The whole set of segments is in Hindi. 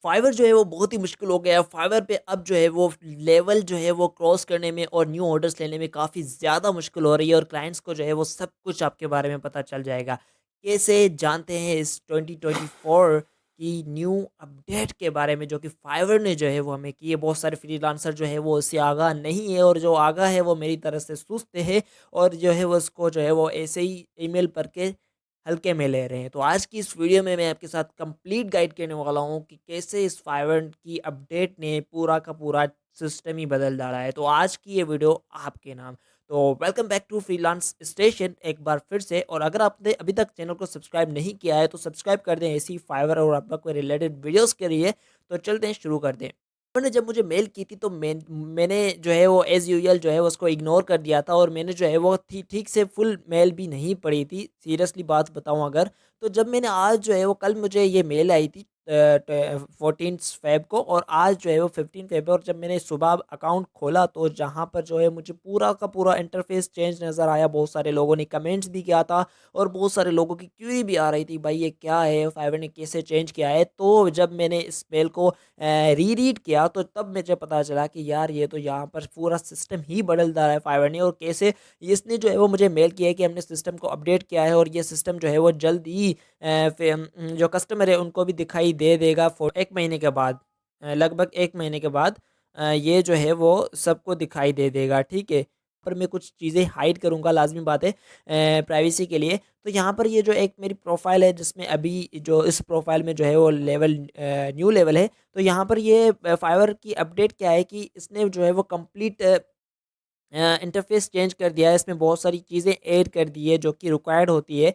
फाइवर जो है वो बहुत ही मुश्किल हो गया है। फाइवर पे अब जो है वो लेवल जो है वो क्रॉस करने में और न्यू ऑर्डर्स लेने में काफ़ी ज़्यादा मुश्किल हो रही है और क्लाइंट्स को जो है वो सब कुछ आपके बारे में पता चल जाएगा। कैसे जानते हैं इस 2024 की न्यू अपडेट के बारे में जो कि फाइवर ने जो है वो हमें की है। बहुत सारे फ्रीलांसर जो है वो उससे आगाह नहीं है और जो आगाह है वो मेरी तरह से सुस्त है और जो है वो उसको जो है वो ऐसे ही ईमेल पर के हल्के में ले रहे हैं। तो आज की इस वीडियो में मैं आपके साथ कंप्लीट गाइड करने वाला हूँ कि कैसे इस फाइवर की अपडेट ने पूरा का पूरा सिस्टम ही बदल डाला है। तो आज की ये वीडियो आपके नाम। तो welcome back to freelance station एक बार फिर से। और अगर आपने अभी तक चैनल को सब्सक्राइब नहीं किया है तो सब्सक्राइब कर दें ऐसी फाइवर और अपवर्क के रिलेटेड वीडियोस के लिए। तो चलते हैं, शुरू कर दें। उन्होंने जब मुझे मेल की थी तो मैंने जो है वो एज़ यूजुअल जो है उसको इग्नोर कर दिया था और मैंने जो है वो ठीक से फुल मेल भी नहीं पढ़ी थी, सीरियसली बात बताऊँ अगर। तो जब मैंने आज जो है वो कल मुझे ये मेल आई थी 14 फ़ेब को और आज जो है वो 15 फ़ेब है और जब मैंने सुबह अकाउंट खोला तो जहाँ पर जो है मुझे पूरा का पूरा इंटरफ़ेस चेंज नज़र आया। बहुत सारे लोगों ने कमेंट्स भी किया था और बहुत सारे लोगों की क्वेरी भी आ रही थी, भाई ये क्या है? फाइवर ने कैसे चेंज किया है? तो जब मैंने इस मेल को रीरीड किया तो तब मुझे पता चला कि यार ये तो यहाँ पर पूरा सिस्टम ही बदल डाला है फाइवर ने। और कैसे इसने जो है वो मुझे मेल किया है कि हमने सिस्टम को अपडेट किया है और ये सिस्टम जो है वो जल्द ही जो कस्टमर है उनको भी दिखाई दे देगा फॉर 1 महीने के बाद। लगभग 1 महीने के बाद ये जो है वो सबको दिखाई दे देगा, ठीक है। पर मैं कुछ चीज़ें हाइड करूँगा, लाज़मी बात है प्राइवेसी के लिए। तो यहाँ पर ये जो एक मेरी प्रोफ़ाइल है जिसमें अभी जो इस प्रोफ़ाइल में जो है वो लेवल न्यू लेवल है। तो यहाँ पर ये फाइवर की अपडेट क्या है कि इसने जो है वो कंप्लीट इंटरफेस चेंज कर दिया है। इसमें बहुत सारी चीज़ें ऐड कर दी है जो कि रिक्वायर्ड होती है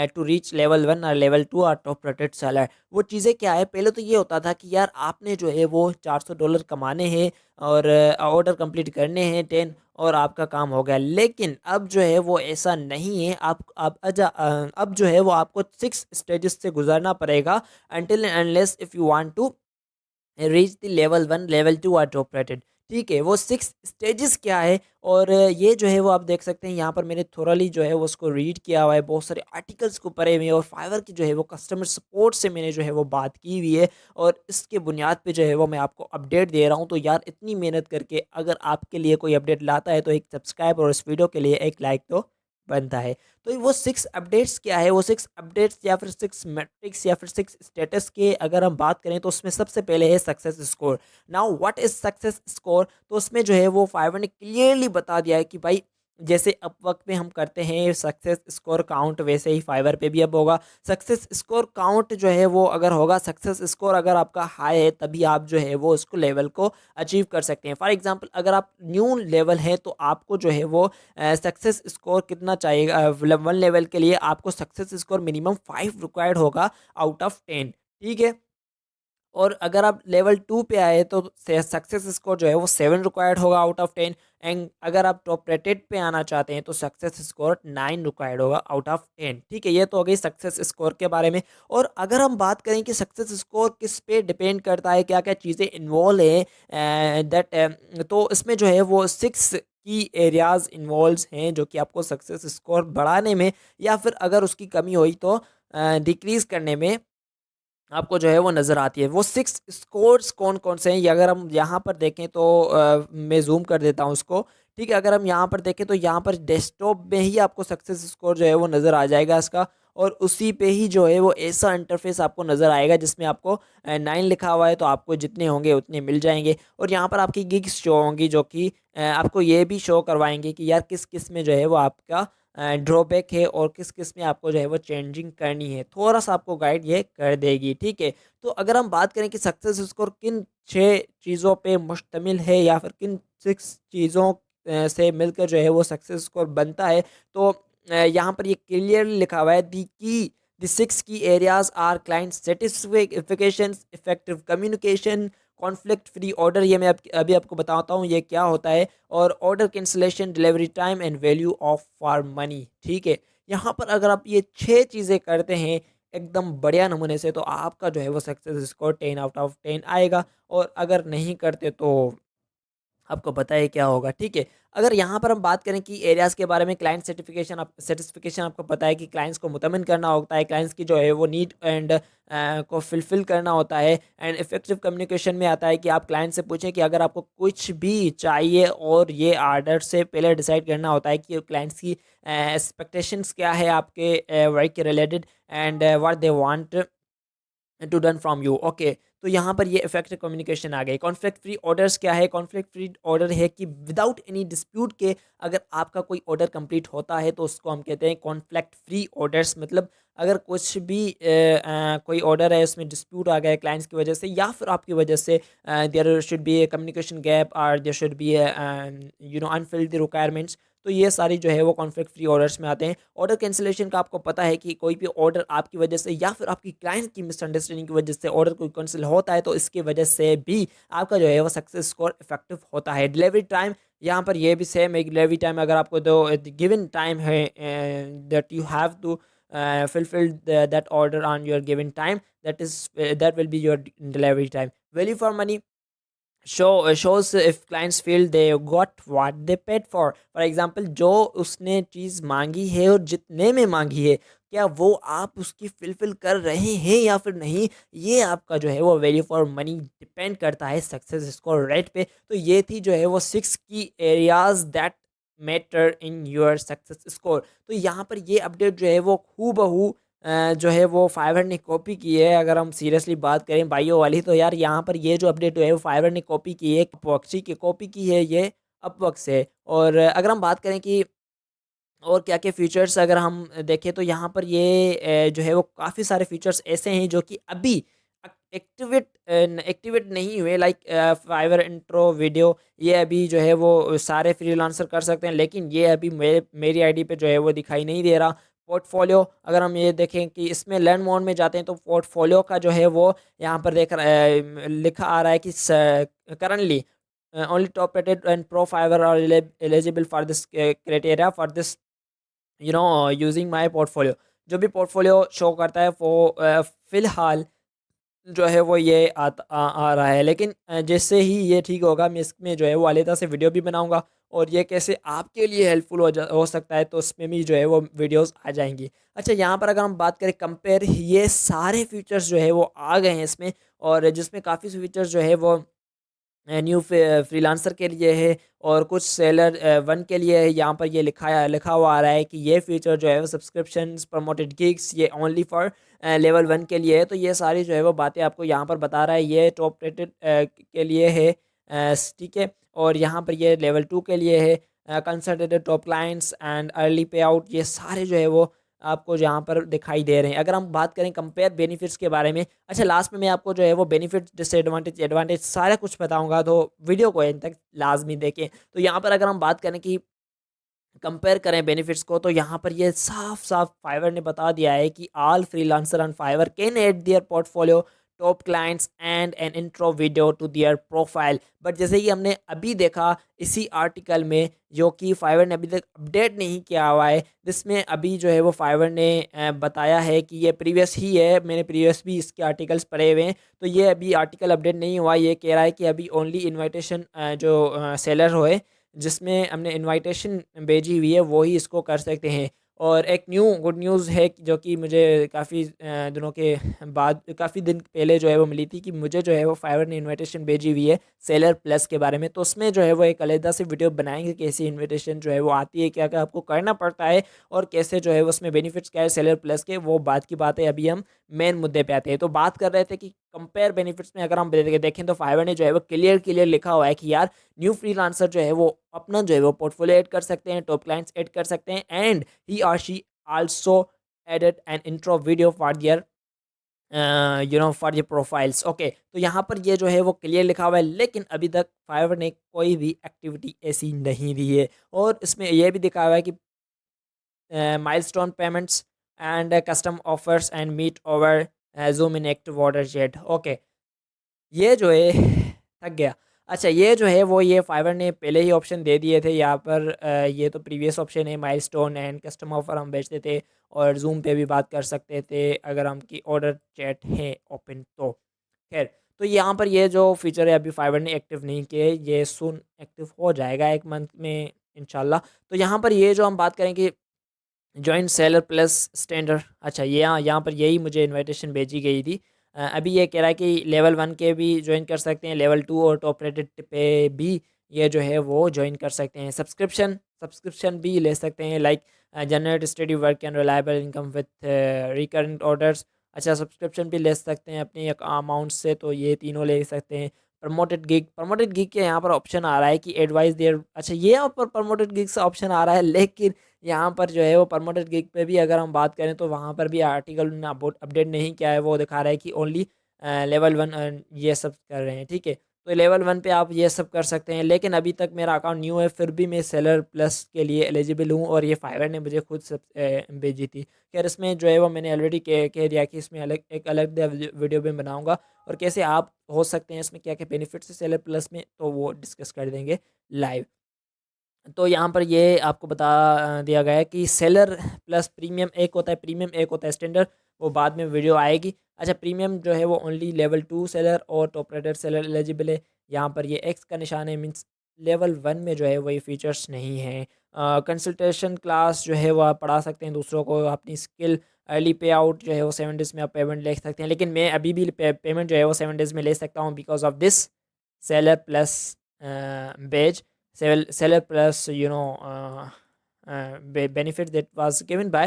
टू रीच लेवल 1 और लेवल 2 और टॉप रेटेड सेलर। वो चीज़ें क्या है, पहले तो ये होता था कि यार आपने जो है वो $400 कमाने हैं और ऑर्डर कंप्लीट करने हैं 10 और आपका काम हो गया। लेकिन अब जो है वो ऐसा नहीं है। अब जो है वो आपको 6 स्टेजेस से गुजरना पड़ेगा until and unless if you want to reach the level 1, level 2 or top rated. ठीक है, वो 6 स्टेजेस क्या है और ये जो है वो आप देख सकते हैं यहाँ पर मैंने थोरली जो है वो उसको रीड किया हुआ है, बहुत सारे आर्टिकल्स को पढ़े हुए हैं और फाइवर की जो है वो कस्टमर सपोर्ट से मैंने जो है वो बात की हुई है और इसके बुनियाद पे जो है वो मैं आपको अपडेट दे रहा हूँ। तो यार इतनी मेहनत करके अगर आपके लिए कोई अपडेट लाता है तो एक सब्सक्राइब और इस वीडियो के लिए एक लाइक तो बनता है। तो वो 6 अपडेट्स क्या है, वो 6 अपडेट्स या फिर 6 मैट्रिक्स या फिर 6 स्टेटस के अगर हम बात करें तो उसमें सबसे पहले है success score. Now what is success score? तो उसमें जो है वो फाइवर ने क्लियरली बता दिया है कि भाई जैसे अपवर्क पे हम करते हैं सक्सेस स्कोर काउंट, वैसे ही फाइवर पे भी अब होगा सक्सेस स्कोर काउंट। जो है वो अगर होगा सक्सेस स्कोर अगर आपका हाई है तभी आप जो है वो उसको लेवल को अचीव कर सकते हैं। फॉर एग्जांपल अगर आप न्यू लेवल हैं तो आपको जो है वो सक्सेस स्कोर कितना चाहिएगा? 1 लेवल के लिए आपको सक्सेस स्कोर मिनिमम 5 रिक्वायर्ड होगा आउट ऑफ 10, ठीक है। और अगर आप लेवल 2 पे आए तो सक्सेस स्कोर जो है वो 7 रिक्वायर्ड होगा आउट ऑफ 10। एंड अगर आप टॉप रेटेड पे आना चाहते हैं तो सक्सेस स्कोर 9 रिक्वायर्ड होगा आउट ऑफ 10, ठीक है। ये तो हो गई सक्सेस स्कोर के बारे में। और अगर हम बात करें कि सक्सेस स्कोर किस पे डिपेंड करता है, क्या क्या चीज़ें इन्वॉल्व है दैट, तो इसमें जो है वो 6 की एरियाज इन्वॉल्व हैं जो कि आपको सक्सेस स्कोर बढ़ाने में या फिर अगर उसकी कमी हुई तो डिक्रीज करने में आपको जो है वो नज़र आती है। वो 6 स्कोर्स कौन-कौन से हैं, ये अगर हम यहाँ पर देखें तो मैं ज़ूम कर देता हूँ उसको, ठीक है। अगर हम यहाँ पर देखें तो यहाँ पर डेस्कटॉप में ही आपको सक्सेस स्कोर जो है वो नज़र आ जाएगा इसका और उसी पे ही जो है वो ऐसा इंटरफेस आपको नज़र आएगा जिसमें आपको 9 लिखा हुआ है तो आपको जितने होंगे उतने मिल जाएँगे। और यहाँ पर आपकी गिग्स शो होंगी जो कि आपको ये भी शो करवाएँगे कि यार किस-किस में जो है वो आपका ड्रॉबैक है और किस-किस में आपको जो है वो चेंजिंग करनी है, थोड़ा-सा आपको गाइड ये कर देगी, ठीक है। तो अगर हम बात करें कि सक्सेस स्कोर किन 6 चीज़ों पे मुश्तमिल है या फिर किन 6 चीज़ों से मिलकर जो है वो सक्सेस स्कोर बनता है, तो यहाँ पर ये क्लियरली लिखा हुआ है द 6 की areas are client satisfactions, effective communication, conflict free order, ये मैं अभी आपको बताता हूँ ये क्या होता है, और order cancellation, delivery time and value of for money, ठीक है। यहाँ पर अगर आप ये 6 चीज़ें करते हैं एकदम बढ़िया नमूने से तो आपका जो है वो सक्सेस स्कोर 10 आउट ऑफ 10 आएगा। और अगर नहीं करते तो आपको पता है क्या होगा, ठीक है। अगर यहाँ पर हम बात करें की एरियाज़ के बारे में, क्लाइंट सेटिस्फिकेशन आपको पता है कि क्लाइंट्स को मुतमिन करना होता है, क्लाइंट्स की जो है वो नीड एंड को फुलफ़िल करना होता है। एंड इफ़ेक्टिव कम्युनिकेशन में आता है कि आप क्लाइंट से पूछें कि अगर आपको कुछ भी चाहिए, और ये ऑर्डर से पहले डिसाइड करना होता है कि क्लाइंट्स की एक्सपेक्टेशंस क्या है आपके वर्क के related, and what they want to done from you. Okay, तो यहाँ पर ये इफेक्टिव कम्युनिकेशन आ गई। कॉन्फ्लिक्ट फ्री ऑर्डर्स क्या है? कॉन्फ्लिक्ट फ्री ऑर्डर है कि विदाउट एनी डिस्प्यूट के अगर आपका कोई ऑर्डर कंप्लीट होता है तो उसको हम कहते हैं कॉन्फ्लिक्ट फ्री ऑर्डर्स। मतलब अगर कुछ भी कोई ऑर्डर है, उसमें डिस्प्यूट आ गया क्लाइंट्स की वजह से या फिर आपकी वजह से, there should be a communication gap, और there should be unfilled requirements, तो ये सारी जो है वो कॉन्फ्लिक्ट फ्री ऑर्डर्स में आते हैं। ऑर्डर कैंसिलेशन का आपको पता है कि कोई भी ऑर्डर आपकी वजह से या फिर आपकी क्लाइंट की मिसअंडरस्टैंडिंग की वजह से ऑर्डर कोई कैंसिल होता है, तो इसकी वजह से भी आपका जो है वो सक्सेस स्कोर इफेक्टिव होता है। डिलीवरी टाइम, यहाँ पर ये भी सेम है। डिलीवरी टाइम अगर आपको दो गिवन टाइम है that you have to fulfill that order on your given time, that will be your delivery time. Value for money shows if clients feel they got what they paid for example, जो उसने चीज़ मांगी है और जितने में मांगी है, क्या वो आप उसकी फिलफिल कर रहे हैं या फिर नहीं, ये आपका जो है वो वैल्यू फॉर मनी डिपेंड करता है सक्सेस स्कोर रेट पे। तो ये थी जो है वो 6 की areas that matter in your success score. तो यहाँ पर ये अपडेट जो है वो हूबहू जो है वो फाइवर ने कॉपी की है। अगर हम सीरियसली बात करें बायो वाली, तो यार यहाँ पर ये जो अपडेट है वो फाइवर ने कॉपी की है, अपवर्क्सी की कॉपी की है ये अपवर्क से। और अगर हम बात करें कि और क्या क्या फीचर्स अगर हम देखें, तो यहाँ पर ये जो है वो काफ़ी सारे फीचर्स ऐसे हैं जो कि अभी एक्टिवेट एक्टिवेट नहीं हुए, लाइक फाइवर इंट्रो वीडियो, ये अभी जो है वो सारे फ्रीलांसर कर सकते हैं, लेकिन ये अभी मेरी आईडी पे जो है वो दिखाई नहीं दे रहा। पोर्टफोलियो अगर हम ये देखें कि इसमें लर्न मोड में जाते हैं, तो पोर्टफोलियो का जो है वो यहाँ पर लिखा आ रहा है कि currently only top rated and pro Fiverr are eligible for this criteria for this using my portfolio. जो भी पोर्टफोलियो शो करता है वो फ़िलहाल जो है वो ये आ रहा है, लेकिन जैसे ही ये ठीक होगा, मैं इसमें जो है वो अलहदा से वीडियो भी बनाऊंगा, और ये कैसे आपके लिए हेल्पफुल हो सकता है, तो उसमें भी जो है वो वीडियोस आ जाएंगी। अच्छा, यहाँ पर अगर हम बात करें कंपेयर, ये सारे फीचर्स जो है वो आ गए हैं इसमें, और जिसमें काफ़ी फीचर्स जो है वो न्यू फ्रीलांसर के लिए है, और कुछ सेलर वन के लिए है। यहाँ पर ये लिखा हुआ आ रहा है कि ये फीचर जो है वो सब्सक्रिप्शन प्रमोटेड गिग्स, ये ओनली फॉर लेवल 1 के लिए है। तो ये सारी जो है वो बातें आपको यहाँ पर बता रहा है, ये टॉप रेटेड के लिए है, ठीक है। और यहाँ पर ये लेवल 2 के लिए है, consulted top clients and early पे आउट, ये सारे जो है वो आपको यहाँ पर दिखाई दे रहे हैं। अगर हम बात करें कंपेयर बेनिफिट्स के बारे में, अच्छा लास्ट में मैं आपको जो है वो बेनिफिट, डिसएडवांटेज, एडवांटेज सारा कुछ बताऊंगा, तो वीडियो को एंड तक लाजमी देखें। तो यहाँ पर अगर हम बात करें कि कंपेयर करें बेनिफिट्स को, तो यहाँ पर ये साफ साफ फाइवर ने बता दिया है कि all freelancer on Fiverr can add their portfolio top clients and an intro video to their profile. But जैसे कि हमने अभी देखा इसी आर्टिकल में, जो कि फाइवर ने अभी तक अपडेट नहीं किया हुआ है, जिसमें अभी जो है वो फाइवर ने बताया है कि ये प्रीवियस ही है, मैंने प्रीवियस भी इसके आर्टिकल्स पढ़े हुए हैं, तो ये अभी आर्टिकल अपडेट नहीं हुआ। ये कह रहा है कि अभी ओनली इन्विटेशन जो सेलर होए, जिसमें हमने इनविटेशन भेजी हुई है, वो ही इसको कर सकते हैं। और एक गुड न्यूज़ है जो कि मुझे काफ़ी दिनों के बाद, काफ़ी दिन पहले जो है वो मिली थी, कि मुझे जो है वो फाइवर ने इनविटेशन भेजी हुई है सेलर प्लस के बारे में। तो उसमें जो है वो एक अलहदा से वीडियो बनाएंगे, कैसी इनविटेशन जो है वो आती है, क्या क्या आपको करना पड़ता है, और कैसे जो है उसमें बेनिफिट्स क्या है सेलर प्लस के, वो बात की बात है। अभी हम मेन मुद्दे पे आते हैं। तो बात कर रहे थे कि कंपेयर बेनिफिट्स में अगर हम देखें, तो फाइवर ने जो है वो क्लियर क्लियर लिखा हुआ है कि यार न्यू फ्रीलांसर जो है वो अपना जो है वो पोर्टफोलियो ऐड कर सकते हैं, टॉप क्लाइंट्स ऐड कर सकते हैं, एंड ही और she also added an intro video for their for the profiles. Okay, तो यहाँ पर ये जो है वो क्लियर लिखा हुआ है, लेकिन अभी तक फाइवर ने कोई भी एक्टिविटी ऐसी नहीं दी है। और इसमें यह भी दिखा हुआ है कि milestone payments and custom offers and meet over Zoom in active water jet. Okay, ये जो है थक गया। अच्छा, ये जो है वो ये फाइवर ने पहले ही ऑप्शन दे दिए थे यहाँ पर, ये तो प्रीवियस ऑप्शन है, माइलस्टोन एंड कस्टम ऑफर हम बेचते थे, और जूम पे भी बात कर सकते थे अगर हम की ऑर्डर चैट है ओपन तो। खैर, तो यहाँ पर ये जो फीचर है अभी फाइवर ने एक्टिव नहीं किया है, ये सून एक्टिव हो जाएगा 1 मंथ में इंशाल्लाह। तो यहाँ पर ये जो हम बात करें कि जॉइन सेलर प्लस स्टैंडर्ड, अच्छा ये यहाँ पर यही मुझे इनविटेशन भेजी गई थी। अभी ये कह रहा है कि लेवल 1 के भी ज्वाइन कर सकते हैं, लेवल 2 और टॉप रेटेड पे भी ये जो है वो ज्वाइन कर सकते हैं। सब्सक्रिप्शन सब्सक्रिप्शन भी ले सकते हैं, like generate study work and reliable income with recurrent orders. अच्छा सब्सक्रिप्शन भी ले सकते हैं अपनी अमाउंट से, तो ये तीनों ले सकते हैं। प्रमोटेड गिग के यहाँ पर ऑप्शन आ रहा है कि एडवाइस देयर, अच्छा ये यहाँ पर प्रमोटेड गिग का ऑप्शन आ रहा है, लेकिन यहाँ पर जो है वो प्रमोटेड गिग पे भी अगर हम बात करें तो वहाँ पर भी आर्टिकल ने अपडेट नहीं किया है, वो दिखा रहा है कि ओनली लेवल 1 ये सब कर रहे हैं, ठीक है। तो लेवल 1 पे आप ये सब कर सकते हैं, लेकिन अभी तक मेरा अकाउंट न्यू है, फिर भी मैं सेलर प्लस के लिए एलिजिबल हूँ, और ये फाइवर ने मुझे खुद सब भेजी थी। खैर इसमें जो है वो मैंने ऑलरेडी कह दिया कि इसमें अलग वीडियो भी बनाऊँगा, और कैसे आप हो सकते हैं इसमें, क्या क्या बेनिफिट्स है सेलर प्लस में, तो वो डिस्कस कर देंगे लाइव। तो यहाँ पर ये आपको बता दिया गया है कि सेलर प्लस प्रीमियम एक होता है, प्रीमियम एक होता है स्टैंडर्ड, वो बाद में वीडियो आएगी। अच्छा प्रीमियम जो है वो ओनली लेवल 2 सेलर और टॉप रेटेड सेलर एलिजिबल है। यहाँ पर ये एक्स का निशान है, मीन्स लेवल 1 में जो है वो ये फीचर्स नहीं हैं। कंसल्टेशन क्लास जो है वो आप पढ़ा सकते हैं दूसरों को, अपनी स्किल। अर्ली पे आउट जो है वो 7 डेज़ में आप पेमेंट ले सकते हैं, लेकिन मैं अभी भी पेमेंट जो है वो 7 डेज़ में ले सकता हूँ, because of this seller plus badge, seller plus benefit that was given by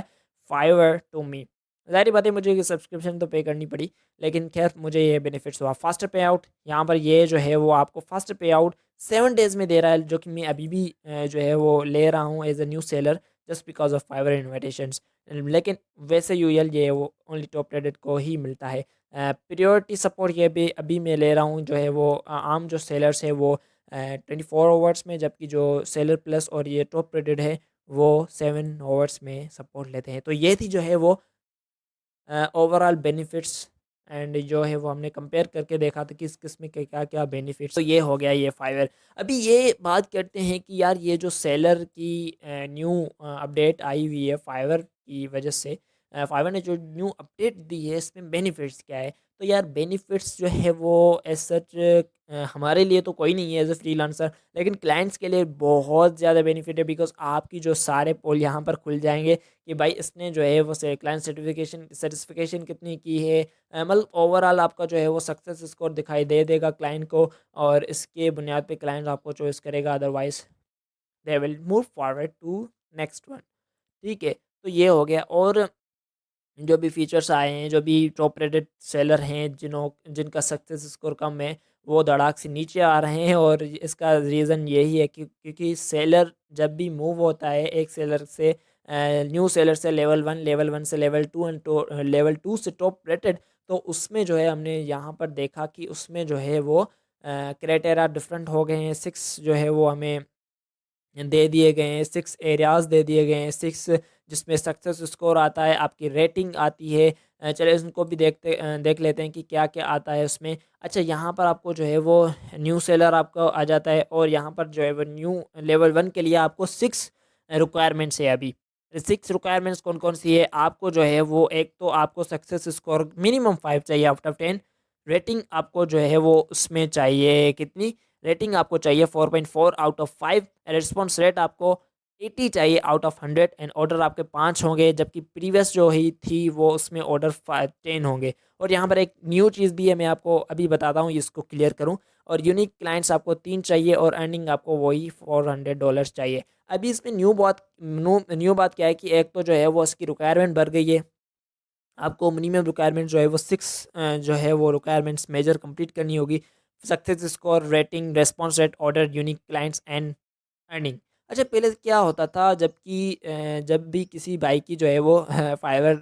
Fiverr to me। ज़ाहिर बात है मुझे सब्सक्रिप्शन तो पे करनी पड़ी, लेकिन खैर मुझे ये बेनिफिट्स हुआ। फास्टर पे आउट, यहाँ पर ये जो है वो आपको फास्टर पे आउट 7 डेज़ में दे रहा है, जो कि मैं अभी भी जो है वो ले रहा हूँ as a new seller, just because of Fiverr invitations. लेकिन वैसे यूजुअल ये वो ओनली टॉप रेटेड को ही मिलता है। प्रियोरिटी सपोर्ट ये भी अभी मैं ले रहा हूँ, जो है वो आम जो सेलर्स है वो 24 आवर्स में, जबकि जो सेलर प्लस और ये टॉप रेटेड है वो 7 आवर्स में सपोर्ट लेते हैं। तो ये थी जो है वो ओवरऑल बेनिफिट्स, एंड जो है वो हमने कंपेयर करके देखा था किस किस में क्या क्या बेनिफिट्स। तो ये हो गया ये फाइवर। अभी ये बात करते हैं कि यार ये जो सेलर की न्यू अपडेट आई हुई है फाइवर की वजह से, फाइवर ने जो न्यू अपडेट दी है इसमें बेनिफिट्स क्या है। तो यार बेनिफिट्स जो है वो एज सच हमारे लिए तो कोई नहीं है एज अ फ्रीलांसर, लेकिन क्लाइंट्स के लिए बहुत ज़्यादा बेनिफिट है, बिकॉज आपकी जो सारे पोल यहाँ पर खुल जाएंगे कि भाई इसने जो है वो से क्लाइंट सर्टिफिकेशन कितनी की है। मतलब ओवरऑल आपका जो है वो सक्सेस स्कोर दिखाई दे देगा क्लाइंट को, और इसके बुनियाद पे क्लाइंट आपको चॉइस करेगा, otherwise they will move forward to next one, ठीक है। तो ये हो गया। और जो भी फीचर्स आए हैं, जो भी टॉप रेटेड सेलर हैं जिनका सक्सेस स्कोर कम है, वो धड़ाक से नीचे आ रहे हैं, और इसका रीज़न यही है कि क्योंकि सेलर जब भी मूव होता है एक सेलर से न्यू सेलर से लेवल वन से लेवल 2 एंड लेवल 2 से टॉप रेटेड, तो उसमें जो है हमने यहाँ पर देखा कि उसमें जो है वो क्राइटेरिया डिफरेंट हो गए हैं। 6 जो है वो हमें दे दिए गए हैं, 6 एरियाज़ दे दिए गए हैं, 6 जिसमें सक्सेस स्कोर आता है, आपकी रेटिंग आती है। चलिए उनको भी देख लेते हैं कि क्या क्या आता है उसमें। अच्छा यहाँ पर आपको जो है वो न्यू सेलर आपको आ जाता है, और यहाँ पर जो है वो न्यू लेवल 1 के लिए आपको 6 रिक्वायरमेंट्स है अभी। 6 रिक्वायरमेंट्स कौन कौन सी है, आपको जो है वो एक तो आपको सक्सेस स्कोर मिनिमम 5 चाहिए आउट ऑफ 10। रेटिंग आपको जो है वो उसमें चाहिए कितनी, रेटिंग आपको चाहिए 4.4 आउट ऑफ 5। रिस्पॉन्स रेट आपको 80 चाहिए आउट ऑफ 100, एंड ऑर्डर आपके 5 होंगे, जबकि प्रीवियस जो ही थी वो उसमें ऑर्डर 10 होंगे। और यहाँ पर एक न्यू चीज़ भी है, मैं आपको अभी बताता हूँ इसको क्लियर करूँ। और यूनिक क्लाइंट्स आपको 3 चाहिए, और अर्निंग आपको वही $400 चाहिए। अभी इसमें न्यू बात क्या है कि एक तो जो है वो इसकी रिक्वायरमेंट बढ़ गई है। आपको मिनिमम रिक्वायरमेंट जो है वो 6 जो है वो रिक्वायरमेंट्स मेजर कंप्लीट करनी होगी। Success score, rating, response rate, order, unique clients and earning. अच्छा पहले क्या होता था, जब भी किसी भाई की जो है वो फाइवर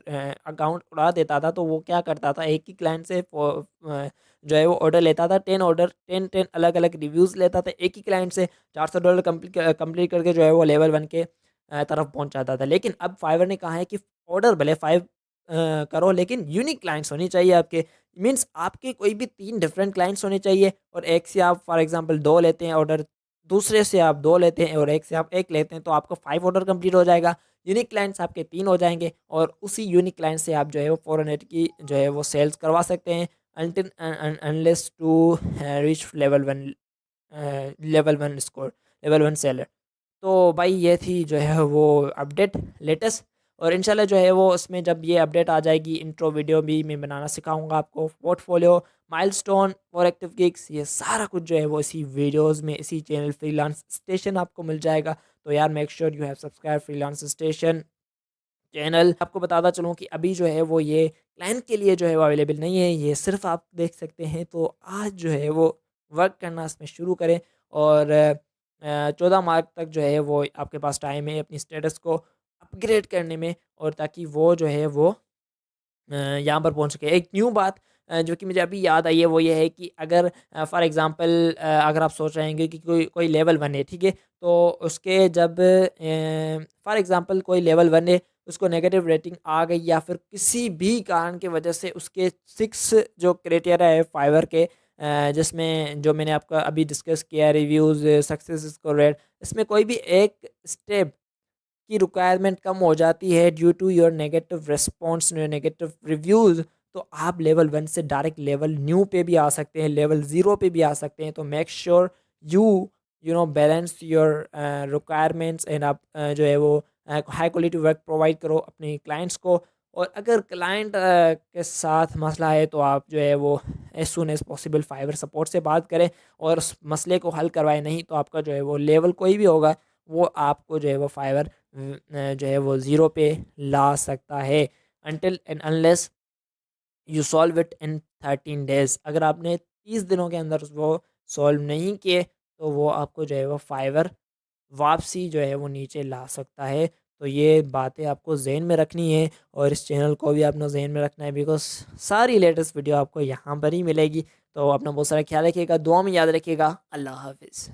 अकाउंट उड़ा देता था, तो वो क्या करता था, एक ही क्लाइंट से जो है वो ऑर्डर लेता था, 10 अलग अलग रिव्यूज़ लेता था एक ही क्लाइंट से, $400 कंप्लीट करके जो है वो लेवल 1 के तरफ पहुंच जाता था। लेकिन अब फाइवर ने कहा है कि ऑर्डर भले 5 करो, लेकिन यूनिक क्लाइंट्स होनी चाहिए आपके। मीन्स आपके कोई भी 3 डिफरेंट क्लाइंट्स होने चाहिए, और एक से आप फॉर एग्जांपल 2 लेते हैं ऑर्डर, दूसरे से आप 2 लेते हैं और एक से आप 1 लेते हैं, तो आपको 5 ऑर्डर कंप्लीट हो जाएगा। यूनिक क्लाइंट्स आपके 3 हो जाएंगे, और उसी यूनिक क्लाइंट से आप जो है वो 400 की जो है वो सेल्स करवा सकते हैं। until unless to reach level 1 score, level 1 seller. तो भाई ये थी जो है वो अपडेट लेटेस्ट, और इंशाल्लाह जो है वो उसमें जब ये अपडेट आ जाएगी, इंट्रो वीडियो भी मैं बनाना सिखाऊंगा आपको, पोर्टफोलियो, माइलस्टोन और एक्टिव गिग्स, ये सारा कुछ जो है वो इसी वीडियोस में, इसी चैनल फ्रीलांस स्टेशन आपको मिल जाएगा। तो यार make sure you have subscribe freelance station channel. आपको बताता चलूँ कि अभी जो है वो ये क्लाइंट के लिए जो है वो अवेलेबल नहीं है, ये सिर्फ आप देख सकते हैं। तो आज जो है वो वर्क करना इसमें शुरू करें, और 14 मार्च तक जो है वो आपके पास टाइम है अपनी स्टेटस को अपग्रेड करने में, और ताकि वो जो है वो यहाँ पर पहुँच सके। एक न्यू बात जो कि मुझे अभी याद आई है, वो ये है कि अगर फॉर एग्ज़ाम्पल अगर आप सोच रहे हैं कि कोई कोई लेवल 1 है, ठीक है? तो उसके जब फॉर एग्ज़ाम्पल कोई लेवल 1 है, उसको नेगेटिव रेटिंग आ गई, या फिर किसी भी कारण की वजह से उसके 6 जो क्राइटेरिया है फाइवर के, जिसमें जो मैंने आपका अभी डिस्कस किया, रिव्यूज़, सक्सेस स्कोर रेट, इसमें कोई भी एक स्टेप की रिक्वायरमेंट कम हो जाती है due to your negative response, negative reviews, तो आप लेवल 1 से डायरेक्ट लेवल न्यू पे भी आ सकते हैं, लेवल 0 पे भी आ सकते हैं। तो make sure you you know balance your requirements, and आप जो है वो हाई क्वालिटी वर्क प्रोवाइड करो अपने क्लाइंट्स को। और अगर क्लाइंट के साथ मसला है, तो आप जो है वो as soon as possible Fiverr support से बात करें और उस मसले को हल करवाएं। नहीं तो आपका जो है वो लेवल कोई भी होगा, वो आपको जो है वो फाइवर जो है वो ज़ीरो पे ला सकता है, until and unless you solve it in 13 days. अगर आपने 30 दिनों के अंदर वो सॉल्व नहीं किए, तो वो आपको जो है वो फाइवर वापसी जो है वो नीचे ला सकता है। तो ये बातें आपको ज़हन में रखनी है, और इस चैनल को भी अपना ज़हन में रखना है, बिकॉज़ सारी लेटेस्ट वीडियो आपको यहाँ पर ही मिलेगी। तो अपना बहुत सारा ख्याल रखिएगा, दुआ में याद रखिएगा। अल्लाह हाफ़िज़।